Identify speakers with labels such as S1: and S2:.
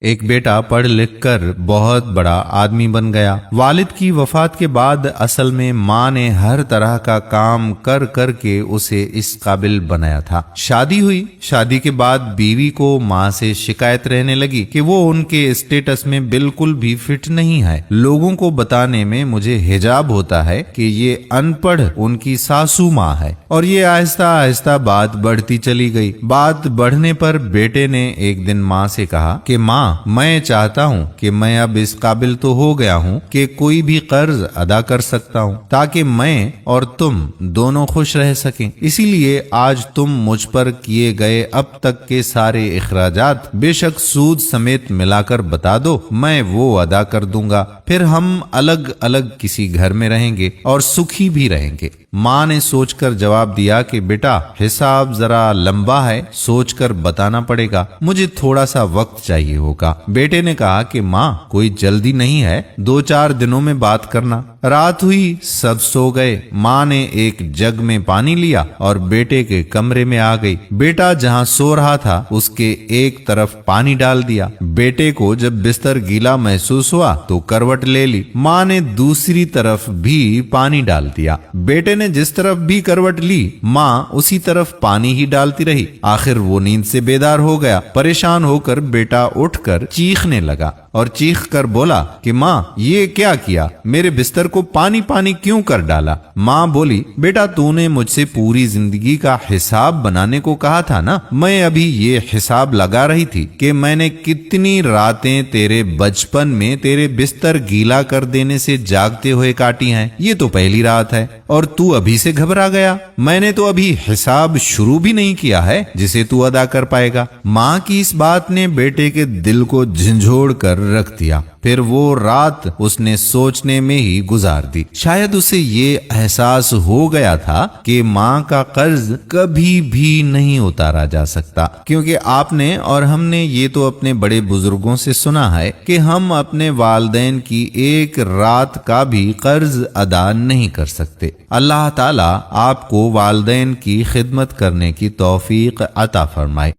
S1: ایک بیٹا پڑھ لکھ کر بہت بڑا آدمی بن گیا۔ والد کی وفات کے بعد اصل میں ماں نے ہر طرح کا کام کر کر کے اسے اس قابل بنایا تھا۔ شادی ہوئی، شادی کے بعد بیوی کو ماں سے شکایت رہنے لگی کہ وہ ان کے اسٹیٹس میں بالکل بھی فٹ نہیں ہے۔ لوگوں کو بتانے میں مجھے حجاب ہوتا ہے کہ یہ ان پڑھ ان کی ساسو ماں ہے، اور یہ آہستہ آہستہ بات بڑھتی چلی گئی۔ بات بڑھنے پر بیٹے نے ایک دن ماں سے کہا کہ ماں، میں چاہتا ہوں کہ میں اب اس قابل تو ہو گیا ہوں کہ کوئی بھی قرض ادا کر سکتا ہوں، تاکہ میں اور تم دونوں خوش رہ سکیں۔ اسی لیے آج تم مجھ پر کیے گئے اب تک کے سارے اخراجات بے شک سود سمیت ملا کر بتا دو، میں وہ ادا کر دوں گا، پھر ہم الگ الگ کسی گھر میں رہیں گے اور سکھی بھی رہیں گے۔ ماں نے سوچ کر جواب دیا کہ بیٹا، حساب ذرا لمبا ہے، سوچ کر بتانا پڑے گا، مجھے تھوڑا سا وقت چاہیے ہوگا۔ بیٹے نے کہا کہ ماں، کوئی جلدی نہیں ہے، 2-4 دنوں میں بات کرنا۔ رات ہوئی، سب سو گئے۔ ماں نے ایک جگ میں پانی لیا اور بیٹے کے کمرے میں آ گئی۔ بیٹا جہاں سو رہا تھا اس کے ایک طرف پانی ڈال دیا۔ بیٹے کو جب بستر گیلا محسوس ہوا تو کروٹ لے لی۔ ماں نے دوسری طرف بھی پانی ڈال دیا۔ بیٹے نے جس طرف بھی کروٹ لی، ماں اسی طرف پانی ہی ڈالتی رہی۔ آخر وہ نیند سے بیدار ہو گیا۔ پریشان ہو کر بیٹا اٹھ کر چیخنے لگا اور چیخ کر بولا کہ ماں، یہ کیا کیا؟ میرے بستر کو پانی پانی کیوں کر ڈالا؟ ماں بولی، بیٹا تو نے مجھ سے پوری زندگی کا حساب بنانے کو کہا تھا نا، میں ابھی یہ حساب لگا رہی تھی کہ میں نے کتنی راتیں تیرے بچپن میں تیرے بستر گیلا کر دینے سے جاگتے ہوئے کاٹی ہیں، یہ تو پہلی رات ہے اور تو ابھی سے گھبرا گیا۔ میں نے تو ابھی حساب شروع بھی نہیں کیا ہے جسے تو ادا کر پائے گا۔ ماں کی اس بات نے بیٹے کے دل کو جھنجھوڑ کر رکھ دیا۔ پھر وہ رات اس نے سوچنے میں ہی گزار دی۔ شاید اسے یہ احساس ہو گیا تھا کہ ماں کا قرض کبھی بھی نہیں اتارا جا سکتا، کیونکہ آپ نے اور ہم نے یہ تو اپنے بڑے بزرگوں سے سنا ہے کہ ہم اپنے والدین کی ایک رات کا بھی قرض ادا نہیں کر سکتے۔ اللہ تعالیٰ آپ کو والدین کی خدمت کرنے کی توفیق عطا فرمائے۔